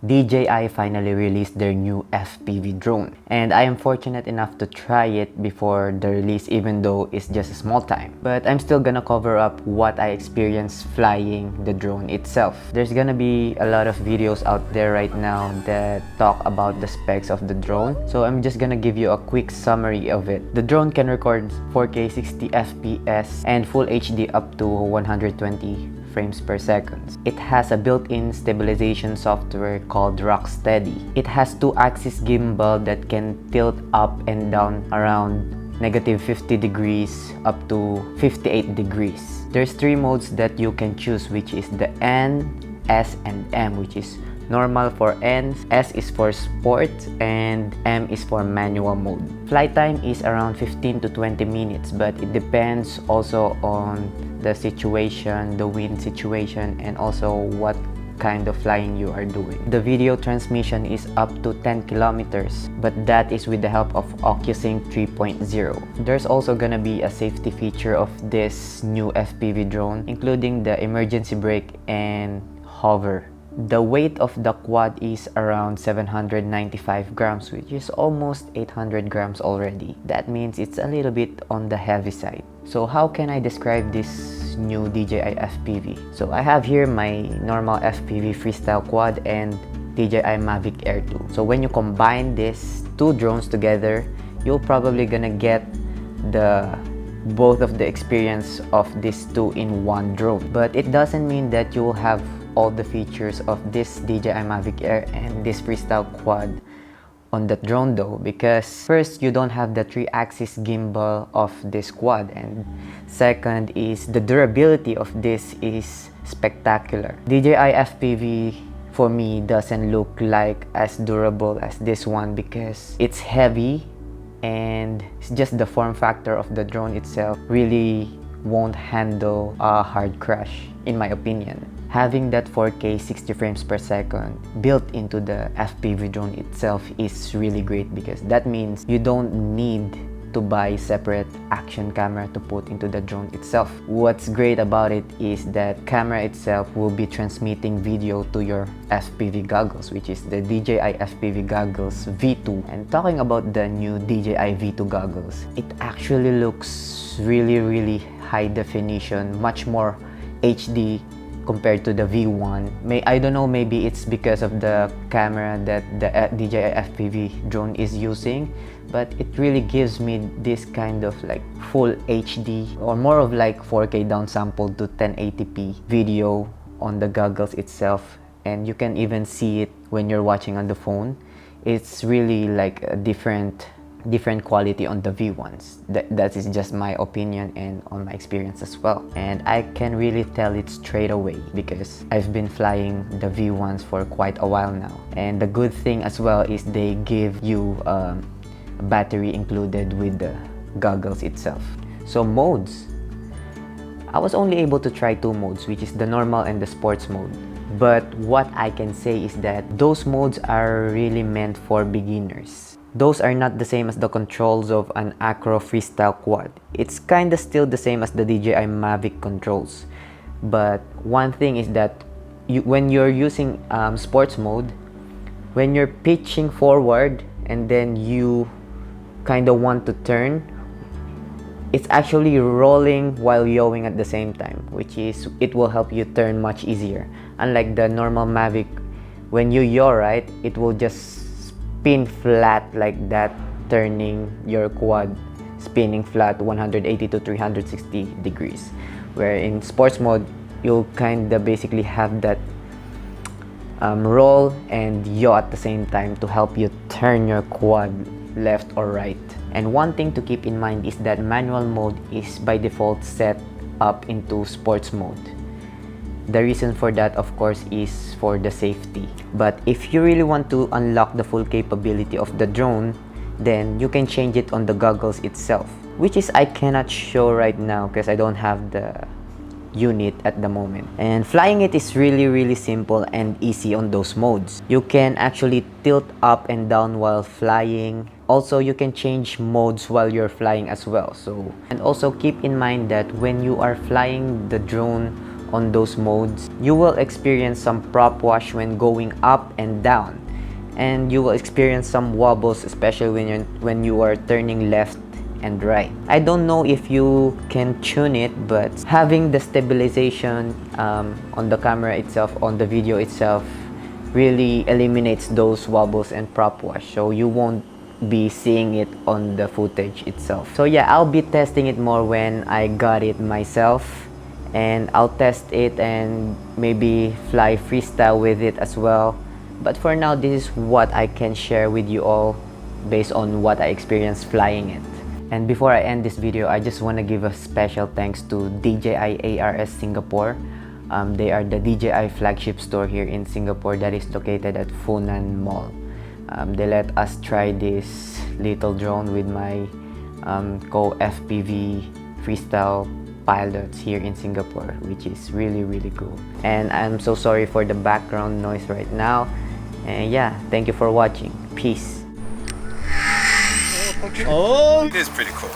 DJI finally released their new FPV drone, and I am fortunate enough to try it before the release, even though it's just a small time. But I'm still gonna cover up what I experienced flying the drone itself. There's gonna be a lot of videos out there right now that talk about the specs of the drone, so I'm just gonna give you a quick summary of it. The drone can record 4K 60 FPS and Full HD up to 120 frames per second. It has a built-in stabilization software called Rocksteady. It has 2-axis gimbal that can tilt up and down around -50 degrees up to 58 degrees. There's 3 modes that you can choose, which is the N, S, and M, which is normal for N, S is for sport, and M is for manual mode. Flight time is around 15 to 20 minutes, but it depends also on the situation, the wind situation, and also what kind of flying you are doing. The video transmission is up to 10 kilometers, but that is with the help of OcuSync 3.0. There's also gonna be a safety feature of this new FPV drone, including the emergency brake and hover. The weight of the quad is around 795 grams, which is almost 800 grams already. That means it's a little bit on the heavy side. So how can I describe this new DJI FPV? So I have here my normal FPV freestyle quad and DJI Mavic Air 2. So when you combine these two drones together, you're probably gonna get both of the experience of these two in one drone. But it doesn't mean that you will have all the features of this DJI Mavic Air and this freestyle quad on that drone though, because first, you don't have the 3-axis gimbal of this quad, and second is the durability of this is spectacular. DJI FPV for me doesn't look like as durable as this one because it's heavy, and it's just the form factor of the drone itself really won't handle a hard crash, in my opinion. Having that 4K 60 frames per second built into the FPV drone itself is really great, because that means you don't need to buy separate action camera to put into the drone itself. What's great about it is that camera itself will be transmitting video to your FPV goggles, which is the DJI FPV goggles V2. And talking about the new DJI V2 goggles, it actually looks really high definition, much more HD compared to the V1. I don't know, maybe it's because of the camera that the DJI FPV drone is using, but it really gives me this kind of like full HD, or more of like 4K downsampled to 1080p video on the goggles itself, and you can even see it when you're watching on the phone. It's really like a different quality on the V1s. That is just my opinion and on my experience as well, and I can really tell it straight away because I've been flying the V1s for quite a while now. And the good thing as well is they give you a battery included with the goggles itself. So modes, I was only able to try 2 modes, which is the normal and the sports mode. But what I can say is that those modes are really meant for beginners. Those are not the same as the controls of an Acro freestyle quad. It's kinda still the same as the DJI Mavic controls. But one thing is that when you're using sports mode, when you're pitching forward and then you kinda want to turn, it's actually rolling while yawing at the same time, which is, it will help you turn much easier. Unlike the normal Mavic, when you yaw, right, it will just spin flat like that, turning your quad, spinning flat 180 to 360 degrees. Where in sports mode, you'll kinda basically have that roll and yaw at the same time to help you turn your quad left or right. And one thing to keep in mind is that manual mode is by default set up into sports mode. The reason for that, of course, is for the safety. But if you really want to unlock the full capability of the drone, then you can change it on the goggles itself, which is I cannot show right now because I don't have the unit at the moment. And flying it is really simple and easy on those modes. You can actually tilt up and down while flying. Also, you can change modes while you're flying as well. And also keep in mind that when you are flying the drone on those modes, you will experience some prop wash when going up and down, and you will experience some wobbles, especially when you are turning left and right. I don't know if you can tune it, but having the stabilization on the camera itself, on the video itself, really eliminates those wobbles and prop wash, so you won't be seeing it on the footage itself. So yeah, I'll be testing it more when I got it myself, and I'll test it and maybe fly freestyle with it as well. But for now, this is what I can share with you all based on what I experienced flying it. And before I end this video, I just want to give a special thanks to DJI ARS Singapore. They are the DJI flagship store here in Singapore that is located at Funan Mall. They let us try this little drone with my co-fpv freestyle pilots here in Singapore, which is really cool. And I'm so sorry for the background noise right now. And yeah, thank you for watching. Peace. Oh, it is pretty cool.